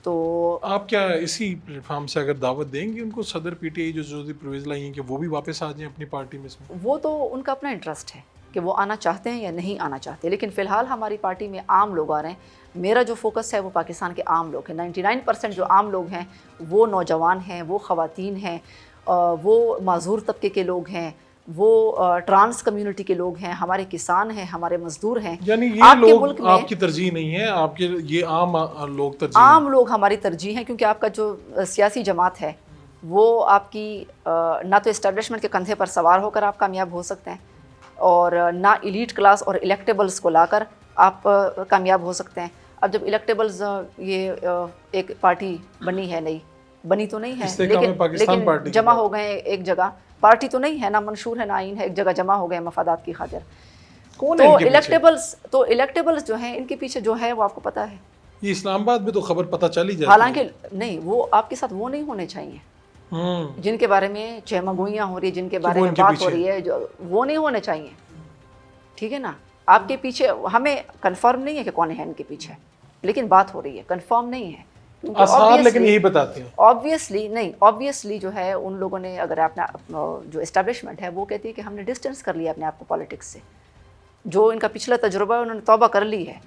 تو آپ کیا اسی پلیٹ فارم سے اگر دعوت دیں گے ان کو, صدر پی ٹی آئی جو چودھری پرویز لائی ہیں, کہ وہ بھی واپس آ جائیں اپنی پارٹی میں؟ اس میں وہ تو ان کا اپنا انٹرسٹ ہے کہ وہ آنا چاہتے ہیں یا نہیں آنا چاہتے, لیکن فی الحال ہماری پارٹی میں عام لوگ آ رہے ہیں. میرا جو فوکس ہے وہ پاکستان کے عام لوگ ہیں. 99% جو عام لوگ ہیں وہ نوجوان ہیں, وہ خواتین ہیں, وہ معذور طبقے کے لوگ ہیں, وہ ٹرانس کمیونٹی کے لوگ ہیں, ہمارے کسان ہیں, ہمارے مزدور ہیں. یعنی یہ لوگ آپ کی ترجیح نہیں ہے, آپ کے یہ عام لوگ ترجیح ہیں؟ عام لوگ ہماری ترجیح ہیں, کیونکہ آپ کا جو سیاسی جماعت ہے وہ آپ کی نہ تو اسٹیبلشمنٹ کے کندھے پر سوار ہو کر آپ کامیاب ہو سکتے ہیں, اور نہ ایلیٹ کلاس اور الیکٹیبلز کو لا کر آپ کامیاب ہو سکتے ہیں. اب جب الیکٹیبلز یہ ایک پارٹی بنی ہے, نئی بنی تو نہیں ہے لیکن جمع ہو گئے ایک جگہ, پارٹی تو نہیں ہے, نہ منشور ہے نہ آئین ہے, ایک جگہ جمع ہو گئے مفادات کی خاطر. تو الیکٹیبلز جو ہیں ان کے پیچھے جو ہے وہ آپ کو پتہ ہے. یہ اسلام آباد میں تو خبر پتہ چل ہی جاتی ہے. حالانکہ نہیں, وہ آپ کے ساتھ وہ نہیں ہونے چاہیے جن کے بارے میں چہمگوئیاں ہو رہی ہیں, جن کے بارے میں بات ہو رہی ہے, جو وہ نہیں ہونے چاہیے. ٹھیک ہے نا. آپ کے پیچھے ہمیں کنفرم نہیں ہے کہ کون ہے ان کے پیچھے, لیکن بات ہو رہی ہے, کنفرم نہیں ہے. لیکن یہی بتاتے ہیں آبویسلی جو ہے ان لوگوں نے, اگر اپنا جو اسٹیبلشمنٹ ہے وہ کہتی ہے کہ ہم نے ڈسٹینس کر لیا اپنے آپ کو پالیٹکس سے, جو ان کا پچھلا تجربہ ہے انہوں نے توبہ کر لی ہے.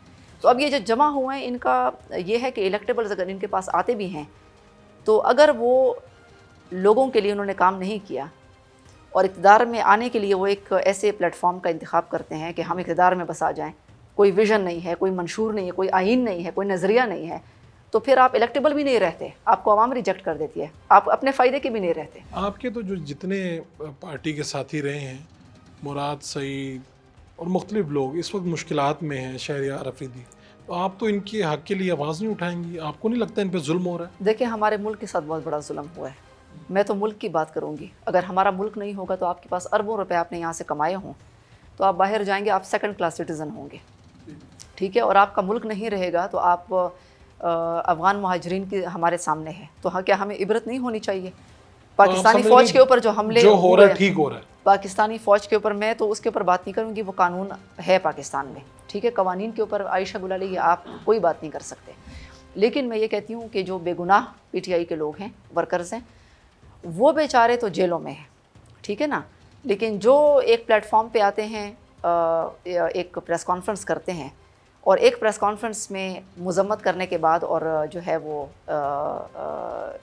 تو اب یہ جو جمع ہوئے ہیں ان کا یہ ہے کہ الیکٹیبلز اگر ان کے پاس آتے بھی ہیں تو اگر وہ لوگوں کے لیے انہوں نے کام نہیں کیا, اور اقتدار میں آنے کے لیے وہ ایک ایسے پلیٹ فارم کا انتخاب کرتے ہیں کہ ہم اقتدار میں بس آ جائیں کوئی ویژن نہیں ہے, کوئی منشور نہیں ہے, کوئی آئین نہیں ہے, کوئی نظریہ نہیں ہے, تو پھر آپ الیکٹیبل بھی نہیں رہتے, آپ کو عوام ریجیکٹ کر دیتی ہے, آپ اپنے فائدے کے بھی نہیں رہتے. آپ کے تو جو جتنے پارٹی کے ساتھی رہے ہیں, مراد سعید اور مختلف لوگ اس وقت مشکلات میں ہیں, شہریار افریدی, تو آپ تو ان کے حق کے لیے آواز نہیں اٹھائیں گی؟ آپ کو نہیں لگتا ان پہ ظلم ہو رہا ہے؟ دیکھیں ہمارے ملک کے ساتھ بہت بڑا ظلم ہوا ہے. میں تو ملک کی بات کروں گی. اگر ہمارا ملک نہیں ہوگا تو آپ کے پاس اربوں روپے آپ نے یہاں سے کمائے ہوں تو آپ باہر جائیں گے, آپ سیکنڈ کلاس سٹیزن ہوں گے, ٹھیک ہے, اور آپ کا ملک نہیں رہے گا تو آپ افغان مہاجرین کی ہمارے سامنے ہے, تو ہاں کیا ہمیں عبرت نہیں ہونی چاہیے؟ پاکستانی فوج کے اوپر جو حملے جو ہو رہا ہے ہوئے, ٹھیک ہو رہا ہے. پاکستانی فوج کے اوپر میں تو اس کے اوپر بات نہیں کروں گی, وہ قانون ہے پاکستان میں, ٹھیک ہے, قوانین کے اوپر عائشہ گلالی یہ آپ کوئی بات نہیں کر سکتے. لیکن میں یہ کہتی ہوں کہ جو بے گناہ پی ٹی آئی کے لوگ ہیں, ورکرز ہیں, وہ بیچارے تو جیلوں میں ہیں, ٹھیک ہے نا, لیکن جو ایک پلیٹ فارم پہ آتے ہیں, ایک پریس کانفرنس کرتے ہیں, اور ایک پریس کانفرنس میں مذمت کرنے کے بعد اور جو ہے وہ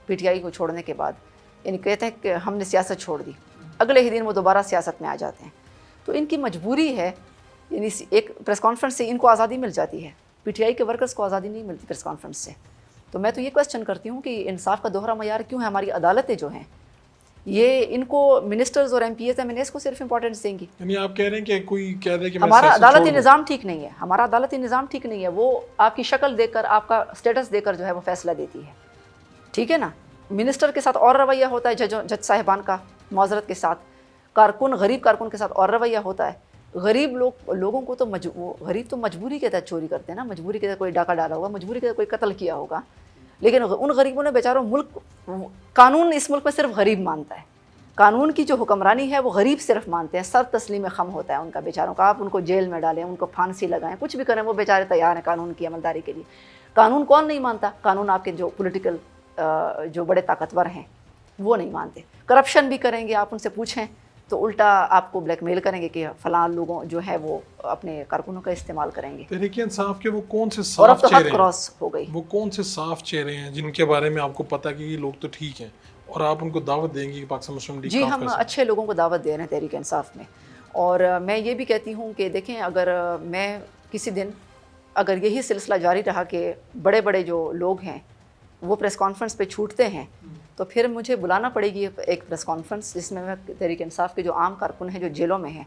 پی ٹی آئی کو چھوڑنے کے بعد یعنی کہتے ہیں کہ ہم نے سیاست چھوڑ دی, اگلے ہی دن وہ دوبارہ سیاست میں آ جاتے ہیں, تو ان کی مجبوری ہے. یعنی ایک پریس کانفرنس سے ان کو آزادی مل جاتی ہے, پی ٹی آئی کے ورکرز کو آزادی نہیں ملتی پریس کانفرنس سے. تو میں تو یہ کویسچن کرتی ہوں کہ انصاف کا دوہرا معیار کیوں ہے؟ ہماری عدالتیں جو ہیں یہ ان کو منسٹرز اور M P As M N As کو صرف امپورٹنس دیں گی. یعنی آپ کہہ رہے ہیں کہ کوئی کہہ دے کہ میں ہمارا سیاست عدالتی چھوڑ دوں. نظام ٹھیک نہیں ہے, ہمارا عدالتی نظام ٹھیک نہیں ہے. وہ آپ کی شکل دیکھ کر, آپ کا اسٹیٹس دیکھ کر جو ہے وہ فیصلہ دیتی ہے, ٹھیک ہے نا. منسٹر کے ساتھ اور رویہ ہوتا ہے, جج صاحبان کا معذرت کے ساتھ, کارکن غریب کارکن کے ساتھ اور رویہ ہوتا ہے. غریب لوگوں کو تو غریب تو مجبوری کے تحت چوری کرتے ہیں نا, مجبوری کے تحت کوئی ڈاکہ ڈالا ہوگا, مجبوری کے تحت کوئی قتل کیا ہوگا, لیکن ان غریبوں نے بیچاروں ملک, قانون اس ملک میں صرف غریب مانتا ہے, قانون کی جو حکمرانی ہے وہ غریب صرف مانتے ہیں. سر تسلیم خم ہوتا ہے ان کا بیچاروں کا, آپ ان کو جیل میں ڈالیں, ان کو پھانسی لگائیں, کچھ بھی کریں, وہ بیچارے تیار ہیں قانون کی عملداری کے لیے. قانون کون نہیں مانتا؟ قانون آپ کے جو پولیٹیکل جو بڑے طاقتور ہیں وہ نہیں مانتے. کرپشن بھی کریں گے, آپ ان سے پوچھیں تو الٹا آپ کو بلیک میل کریں گے کہ فلاں لوگوں جو ہے وہ اپنے کارکنوں کا استعمال کریں گے. تحریک انصاف کے وہ کون سے اور اب صاف تو چہرے حد ہیں, کراس ہو گئی. وہ کون سے صاف چہرے ہیں جن کے بارے میں آپ کو پتہ کہ یہ لوگ تو ٹھیک ہیں اور آپ ان کو دعوت دیں گے کہ پاکستان مسلم لیگ جی کا ہم اچھے لوگوں کو دعوت دے رہے ہیں تحریک انصاف میں. اور میں یہ بھی کہتی ہوں کہ دیکھیں, اگر میں کسی دن اگر یہی سلسلہ جاری رہا کہ بڑے بڑے جو لوگ ہیں وہ پریس کانفرنس پہ چھوٹتے ہیں, تو پھر مجھے بلانا پڑے گی ایک پریس کانفرنس جس میں تحریک انصاف کے جو عام کارکن ہیں جو جیلوں میں ہیں,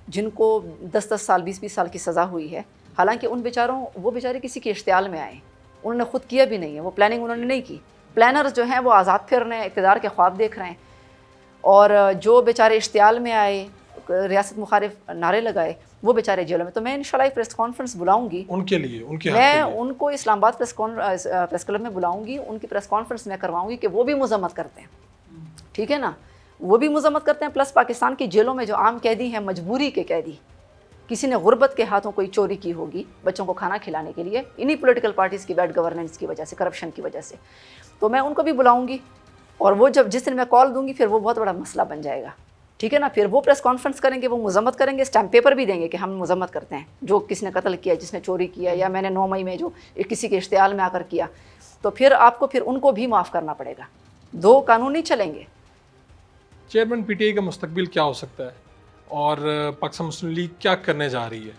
جن کو 10 سال 20 سال کی سزا ہوئی ہے, حالانکہ وہ بیچارے کسی کے اشتعال میں آئے, انہوں نے خود کیا بھی نہیں ہے, وہ پلاننگ انہوں نے نہیں کی. پلانرز جو ہیں وہ آزاد پھر رہے ہیں, اقتدار کے خواب دیکھ رہے ہیں, اور جو بیچارے اشتعال میں آئے, ریاست مخالف نعرے لگائے, وہ بیچارے جیلوں میں. تو میں انشاءاللہ ایک پریس کانفرنس بلاؤں گی ان کے لیے, ان کے حق میں کے لیے. ان کو اسلام آباد پریس کلب میں بلاؤں گی, ان کی پریس کانفرنس میں کرواؤں گی کہ وہ بھی مذمت کرتے ہیں, ٹھیک ہے نا, وہ بھی مذمت کرتے ہیں. پلس پاکستان کی جیلوں میں جو عام قیدی ہیں, مجبوری کے قیدی, کسی نے غربت کے ہاتھوں کوئی چوری کی ہوگی بچوں کو کھانا کھلانے کے لیے, انہی پولیٹیکل پارٹیز کی بیڈ گورننس کی وجہ سے, کرپشن کی وجہ سے, تو میں ان کو بھی بلاؤں گی. اور وہ جس دن میں کال دوں گی پھر وہ بہت بڑا مسئلہ بن جائے گا, ٹھیک ہے نا. پھر وہ پریس کانفرنس کریں گے, وہ مذمت کریں گے, اسٹیمپ پیپر بھی دیں گے کہ ہم مذمت کرتے ہیں, جو کس نے قتل کیا, جس نے چوری کیا, یا میں نے 9 مئی میں جو کسی کے اشتعال میں آ کر کیا, تو پھر آپ کو پھر ان کو بھی معاف کرنا پڑے گا. 2 قانون نہیں چلیں گے. چیئرمین پی ٹی آئی کا مستقبل کیا ہو سکتا ہے اور پاکستان مسلم لیگ کیا کرنے جا رہی ہے؟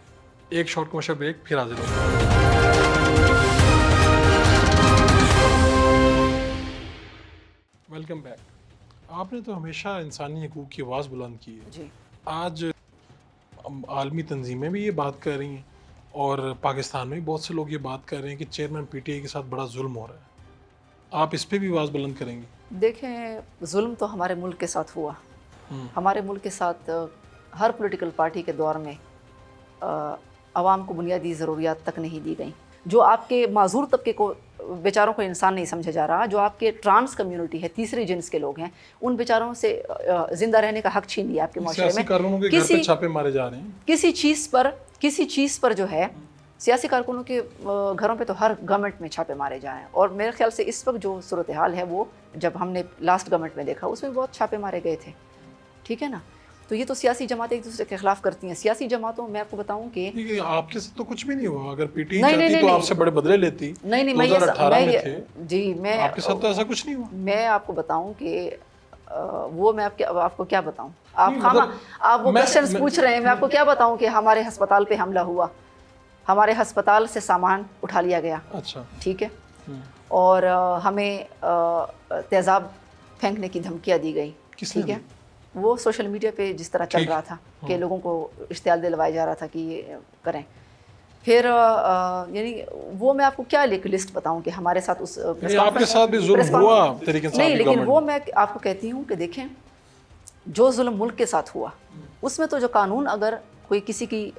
ایک شارٹ کمرشل بریک, پھر حاضر ہوں. Welcome back. آپ نے تو ہمیشہ انسانی حقوق کی آواز بلند کی ہے. جی آج عالمی تنظیمیں بھی یہ بات کر رہی ہیں اور پاکستان میں بھی بہت سے لوگ یہ بات کر رہے ہیں کہ چیئرمین پی ٹی آئی کے ساتھ بڑا ظلم ہو رہا ہے. آپ اس پہ بھی آواز بلند کریں گے؟ دیکھیں, ظلم تو ہمارے ملک کے ساتھ ہوا. ہمارے ملک کے ساتھ ہر پولیٹیکل پارٹی کے دور میں عوام کو بنیادی ضروریات تک نہیں دی گئیں. جو آپ کے معذور طبقے کو, بیچاروں کو انسان نہیں سمجھا جا رہا, جو آپ کے ٹرانس کمیونٹی ہے, تیسری جنس کے لوگ ہیں, ان بیچاروں سے زندہ رہنے کا حق چھین لیا آپ کے معاشرے میں. سیاسی کارکنوں کے گھر پہ چھاپے مارے جا رہے ہیں. کسی چیز پر جو ہے سیاسی کارکنوں کے گھروں پہ تو ہر گورنمنٹ میں چھاپے مارے جا رہے ہیں. اور میرے خیال سے اس وقت جو صورتحال ہے وہ جب ہم نے لاسٹ گورنمنٹ میں دیکھا اس میں بہت چھاپے مارے گئے تھے, ٹھیک ہے نا. تو یہ تو سیاسی جماعتیں ایک دوسرے کے خلاف کرتی ہیں. سیاسی جماعتوں میں آپ کو بتاؤں کہ آپ کے ساتھ تو کچھ بھی نہیں ہوا. اگر پی ٹی آئی چاہتی تو آپ سے بڑے بدلے لیتی. نہیں 2018 میں تھے جی, میں آپ کے ساتھ تو ایسا کچھ نہیں ہوا. میں آپ کو بتاؤں کہ وہ میں آپ کو کیا بتاؤں, آپ وہ کویشچنز پوچھ رہے ہیں, میں آپ کو کیا بتاؤں کہ ہمارے ہسپتال پہ حملہ ہوا, ہمارے ہسپتال سے سامان اٹھا لیا گیا، اچھا ٹھیک ہے، اور ہمیں تیزاب پھینکنے کی دھمکیاں دی گئی، ٹھیک ہے، وہ سوشل میڈیا پہ جس طرح چل رہا تھا کہ لوگوں کو اشتعال دلوایا جا رہا تھا کہ یہ کریں. پھر یعنی وہ میں آپ کو کیا لسٹ بتاؤں کہ ہمارے ساتھ اس آپ کے ساتھ بھی ظلم ہوا طریقے سے؟ نہیں، لیکن وہ میں آپ کو کہتی ہوں کہ دیکھیں جو ظلم ملک کے ساتھ ہوا اس میں تو جو قانون اگر کوئی کسی کی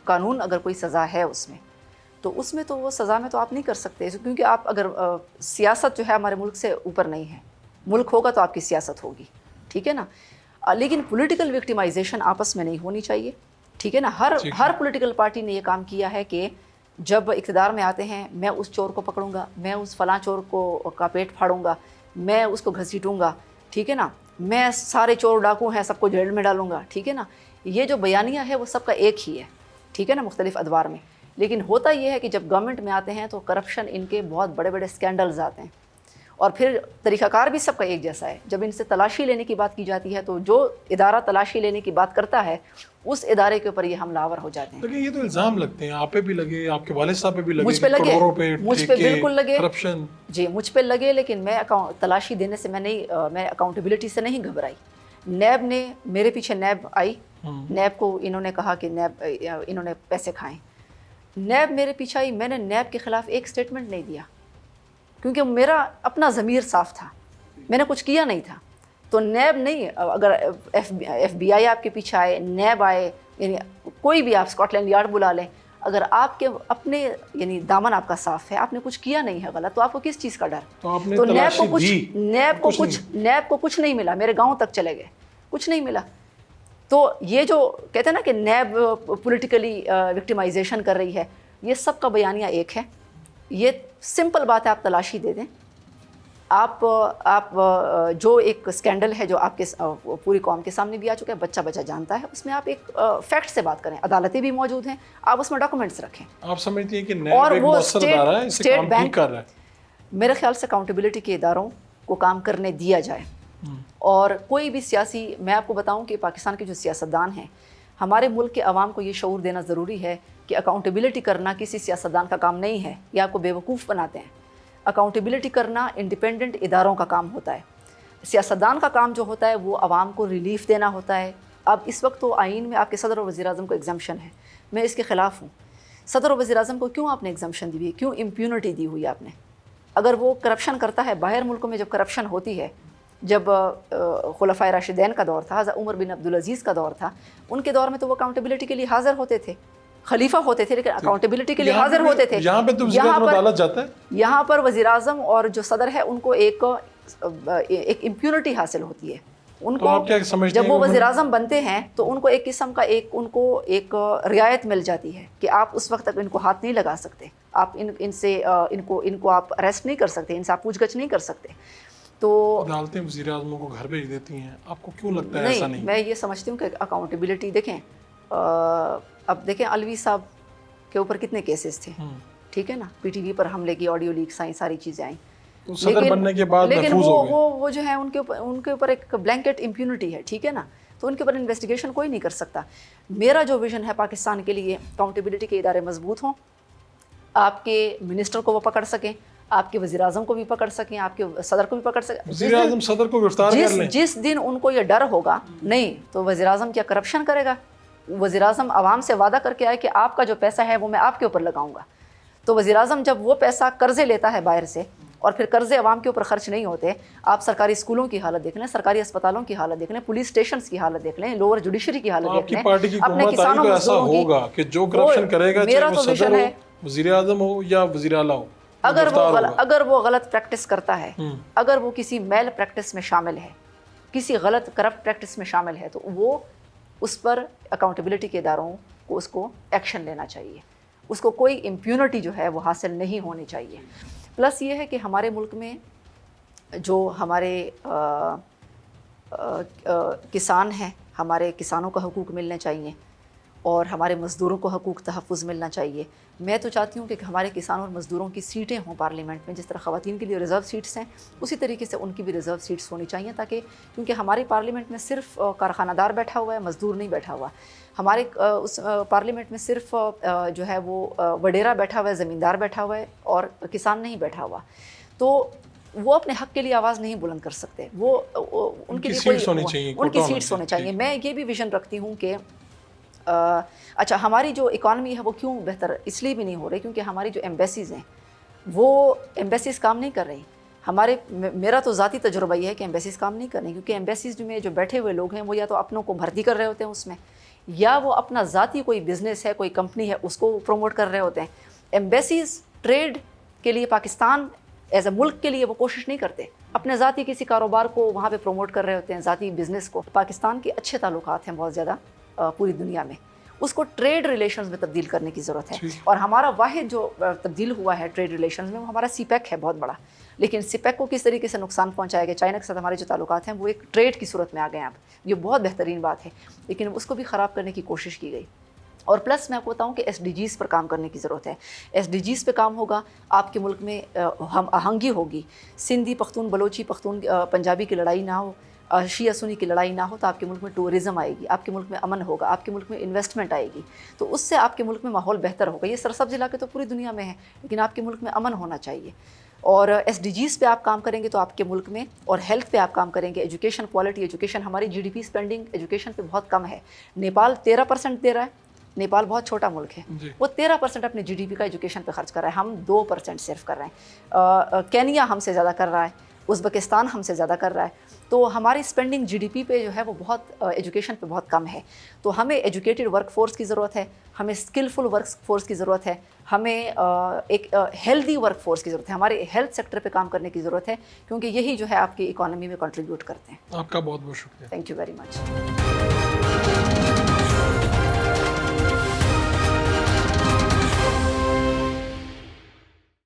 قانون اگر کوئی سزا ہے اس میں تو اس میں تو وہ سزا میں تو آپ نہیں کر سکتے، کیونکہ آپ اگر سیاست جو ہے ہمارے ملک سے اوپر نہیں ہے، ملک ہوگا تو آپ کی سیاست ہوگی، ٹھیک ہے نا. لیکن پولیٹیکل وکٹیمائزیشن آپس میں نہیں ہونی چاہیے، ٹھیک ہے نا. ہر پولیٹیکل پارٹی نے یہ کام کیا ہے کہ جب اقتدار میں آتے ہیں میں اس چور کو پکڑوں گا، میں اس فلاں چور کو کا پیٹ پھاڑوں گا، میں اس کو گھسیٹوں گا، ٹھیک ہے نا، میں سارے چور ڈاکو ہیں سب کو جیل میں ڈالوں گا، ٹھیک ہے نا. یہ جو بیانیہ ہے وہ سب کا ایک ہی ہے، ٹھیک ہے نا، مختلف ادوار میں. لیکن ہوتا یہ ہے کہ جب گورنمنٹ میں آتے ہیں تو کرپشن ان کے بہت بڑے بڑے اسکینڈلز آتے ہیں، اور پھر طریقہ کار بھی سب کا ایک جیسا ہے. جب ان سے تلاشی لینے کی بات کی جاتی ہے تو جو ادارہ تلاشی لینے کی بات کرتا ہے اس ادارے کے اوپر یہ حملہ آور ہو جاتے ہیں. لیکن یہ تو الزام لگتے ہیں، آپ پہ بھی لگے، آپ کے والد صاحب پہ بھی لگے، مجھ پہ لگے، مجھ پہ بالکل لگے، کرپشن، جی مجھ پہ لگے، لیکن میں تلاشی دینے سے میں اکاؤنٹیبلٹی سے نہیں گھبرائی. نیب نے میرے پیچھے، نیب آئی، نیب کو انہوں نے کہا کہ نیب انہوں نے پیسے کھائیں، نیب میرے پیچھے آئی، میں نے نیب کے خلاف ایک سٹیٹمنٹ نہیں دیا کیونکہ میرا اپنا ضمیر صاف تھا، میں نے کچھ کیا نہیں تھا. تو نیب نہیں، اگر ایف بی آئی آپ کے پیچھے آئے، نیب آئے، یعنی کوئی بھی آپ اسکاٹ لینڈ یارڈ بلا لیں، اگر آپ کے اپنے یعنی دامن آپ کا صاف ہے، آپ نے کچھ کیا نہیں ہے غلط، تو آپ کو کس چیز کا ڈر؟ تو نیب کو کچھ نہیں ملا، میرے گاؤں تک چلے گئے، کچھ نہیں ملا. تو یہ جو کہتے ہیں نا کہ نیب پولیٹیکلی وکٹیمائزیشن کر رہی ہے، یہ سب کا بیانیہ ایک ہے. یہ سمپل بات ہے، آپ تلاشی دے دیں. آپ جو ایک اسکینڈل ہے جو آپ کے پوری قوم کے سامنے بھی آ چکا ہے، بچہ بچہ جانتا ہے، اس میں آپ ایک فیکٹ سے بات کریں، عدالتیں بھی موجود ہیں، آپ اس میں ڈاکومنٹس رکھیں. آپ سمجھتی ہیں کہ نیب ایک مؤثر ادارہ ہے، اسے کام ٹھیک کر رہا ہے؟ میرے خیال سے اکاؤنٹیبلٹی کے اداروں کو کام کرنے دیا جائے. اور کوئی بھی سیاسی، میں آپ کو بتاؤں کہ پاکستان کے جو سیاستدان ہیں، ہمارے ملک کے عوام کو یہ شعور دینا ضروری ہے کہ اکاؤنٹیبلٹی کرنا کسی سیاستدان کا کام نہیں ہے، یہ آپ کو بیوقوف بناتے ہیں. اکاؤنٹیبلٹی کرنا انڈیپینڈنٹ اداروں کا کام ہوتا ہے. سیاستدان کا کام جو ہوتا ہے وہ عوام کو ریلیف دینا ہوتا ہے. اب اس وقت تو آئین میں آپ کے صدر اور وزیر اعظم کو ایگزمپشن ہے، میں اس کے خلاف ہوں. صدر اور وزیر اعظم کو کیوں آپ نے ایگزمپشن دی ہوئی، کیوں امپیونٹی دی ہوئی آپ نے؟ اگر وہ کرپشن کرتا ہے، باہر ملکوں میں جب کرپشن ہوتی ہے، جب خلفائے راشدین کا دور تھا، حضرت عمر بن عبدالعزیز کا دور تھا، ان کے دور میں تو وہ اکاؤنٹیبلٹی کے لیے حاضر ہوتے تھے، خلیفہ ہوتے تھے، لیکن اکاؤنٹیبلٹی کے لیے حاضر ہوتے تھے. یہاں پہ تو وزیر اعظم عدالت جاتا ہے، یہاں پر وزیر اعظم اور جو صدر ہے ان کو ایک امپیونٹی حاصل ہوتی ہے. ان کو جب وہ وزیر اعظم بنتے ہیں تو ان کو ایک قسم کا ان کو ایک رعایت مل جاتی ہے کہ آپ اس وقت تک ان کو ہاتھ نہیں لگا سکتے، آپ ان کو آپ اریسٹ نہیں کر سکتے، ان سے آپ پوچھ گچھ نہیں کر سکتے. تو عدالتیں وزیر اعظموں کو گھر بھیج دیتی ہیں، آپ کو کیوں لگتا ہے ایسا نہیں؟ میں یہ سمجھتی ہوں کہ اکاؤنٹیبلٹی دیکھیں، اب دیکھیں علوی صاحب کے اوپر کتنے کیسز تھے، ٹھیک ہے نا، پی ٹی وی پر حملے کی آڈیو لیکس آئیں، ساری چیزیں آئیں، صدر بننے کے بعد لیکن محفوظ ہو گئے. وہ جو ہے ان کے اوپر ایک بلینکٹ امپیونٹی ہے، ٹھیک ہے نا، تو ان کے اوپر انویسٹیگیشن کوئی نہیں کر سکتا. میرا جو ویژن ہے پاکستان کے لیے، اکاؤنٹیبلٹی کے ادارے مضبوط ہوں، آپ کے منسٹر کو وہ پکڑ سکیں، آپ کے وزیر اعظم کو بھی پکڑ سکیں، آپ کے صدر کو بھی پکڑ سکیں. وزیر اعظم صدر کو گرفتار کر لیں. جس دن ان کو یہ ڈر ہوگا نہیں تو وزیر اعظم کیا کرپشن کرے گا؟ وزیر اعظم عوام سے وعدہ کر کے آئے کہ آپ کا جو پیسہ ہے وہ میں آپ کے اوپر لگاؤں گا. تو وزیر اعظم جب وہ پیسہ قرضے لیتا ہے باہر سے اور پھر قرضے عوام کے اوپر خرچ نہیں ہوتے، آپ سرکاری اسکولوں کی حالت دیکھ لیں، سرکاری اسپتالوں کی حالت دیکھ لیں، پولیس اسٹیشنز کی حالت دیکھ لیں، لوور جوڈیشری کی حالت دیکھ لیں. آپ کی پارٹی کی حکومت آئی تو ایسا ہوگا کہ جو کرپشن کرے گا، چاہے وہ صدر ہو، وزیر اعظم ہو یا وزیر اعلیٰ ہو، اگر وہ غلط پریکٹس کرتا ہے، اگر وہ کسی میل پریکٹس میں شامل ہے، کسی غلط کرپٹ پریکٹس میں شامل ہے، تو وہ اس پر اکاؤنٹیبلٹی کے اداروں کو اس کو ایکشن لینا چاہیے. اس کو کوئی امپیونٹی جو ہے وہ حاصل نہیں ہونی چاہیے. پلس یہ ہے کہ ہمارے ملک میں جو ہمارے کسان ہیں، ہمارے کسانوں کا حقوق ملنے چاہیے، اور ہمارے مزدوروں کو حقوق تحفظ ملنا چاہیے. میں تو چاہتی ہوں کہ ہمارے کسانوں اور مزدوروں کی سیٹیں ہوں پارلیمنٹ میں. جس طرح خواتین کے لیے ریزرو سیٹس ہیں اسی طریقے سے ان کی بھی ریزرو سیٹس ہونی چاہیے, تاکہ کیونکہ ہمارے پارلیمنٹ میں صرف کارخانہ دار بیٹھا ہوا ہے, مزدور نہیں بیٹھا ہوا. ہمارے اس پارلیمنٹ میں صرف جو ہے وہ وڈیرا بیٹھا ہوا ہے, زمیندار بیٹھا ہوا ہے, اور کسان نہیں بیٹھا ہوا. تو وہ اپنے حق کے لیے آواز نہیں بلند کر سکتے. وہ ان کے لیے کوئی ان کی سیٹس ہونے چاہیے. میں یہ بھی ویژن رکھتی ہوں کہ اچھا ہماری جو اکانومی ہے وہ کیوں بہتر اس لیے بھی نہیں ہو رہی کیونکہ ہماری جو ایمبیسیز ہیں وہ ایمبیسیز کام نہیں کر رہی. میرا تو ذاتی تجربہ یہ ہے کہ ایمبیسیز کام نہیں کر رہی, کیونکہ ایمبیسیز میں جو بیٹھے ہوئے لوگ ہیں وہ یا تو اپنوں کو بھرتی کر رہے ہوتے ہیں اس میں, یا وہ اپنا ذاتی کوئی بزنس ہے, کوئی کمپنی ہے, اس کو پروموٹ کر رہے ہوتے ہیں. ایمبیسیز ٹریڈ کے لیے پاکستان ایز اے ملک کے لیے وہ کوشش نہیں کرتے, اپنے ذاتی کسی کاروبار کو وہاں پہ پروموٹ کر رہے ہوتے ہیں, ذاتی بزنس کو. پاکستان کے اچھے تعلقات ہیں بہت زیادہ پوری دنیا میں, اس کو ٹریڈ ریلیشنز میں تبدیل کرنے کی ضرورت ہے. اور ہمارا واحد جو تبدیل ہوا ہے ٹریڈ ریلیشنز میں وہ ہمارا سی پیک ہے بہت بڑا. لیکن سی پیک کو کس طریقے سے نقصان پہنچایا گیا, چائنا کے ساتھ ہمارے جو تعلقات ہیں وہ ایک ٹریڈ کی صورت میں آ گئے ہیں اب. یہ بہت بہترین بات ہے, لیکن اس کو بھی خراب کرنے کی کوشش کی گئی. اور پلس میں آپ کو بتاؤں کہ ایس ڈی جیز پر کام کرنے کی ضرورت ہے. ایس ڈی جیز پہ کام ہوگا, آپ کے ملک میں ہم آہنگی ہوگی, سندھی پختون بلوچی پختون پنجابی کی لڑائی نہ ہو, شیعہ سنی کی لڑائی نہ ہو, تو آپ کے ملک میں ٹورزم آئے گی, آپ کے ملک میں امن ہوگا, آپ کے ملک میں انویسٹمنٹ آئے گی, تو اس سے آپ کے ملک میں ماحول بہتر ہوگا. یہ سرسبز علاقے تو پوری دنیا میں ہیں, لیکن آپ کے ملک میں امن ہونا چاہیے. اور ایس ڈی جیز پہ آپ کام کریں گے تو آپ کے ملک میں, اور ہیلتھ پہ آپ کام کریں گے, ایجوکیشن, کوالٹی ایجوکیشن. ہماری G D P spending education پہ بہت کم ہے. نیپال 13% دے رہا ہے, نیپال بہت چھوٹا ملک ہے, وہ 13% اپنے جی ڈی پی کا ایجوکیشن پہ خرچ کر رہا ہے, ہم 2% صرف کر رہے ہیں. کینیا ہم سے زیادہ کر رہا ہے, ازبکستان ہم سے زیادہ کر رہا ہے. تو ہماری اسپینڈنگ جی ڈی پی پہ جو ہے وہ بہت ایجوکیشن پہ بہت کم ہے. تو ہمیں ایجوکیٹڈ ورک فورس کی ضرورت ہے, ہمیں اسکلفل ورک فورس کی ضرورت ہے, ہمیں ایک ہیلدی ورک فورس کی ضرورت ہے, ہمارے ہیلتھ سیکٹر پہ کام کرنے کی ضرورت ہے, کیونکہ یہی جو ہے آپ کی اکانومی میں کنٹریبیوٹ کرتے ہیں. آپ کا بہت بہت شکریہ. Thank you very much.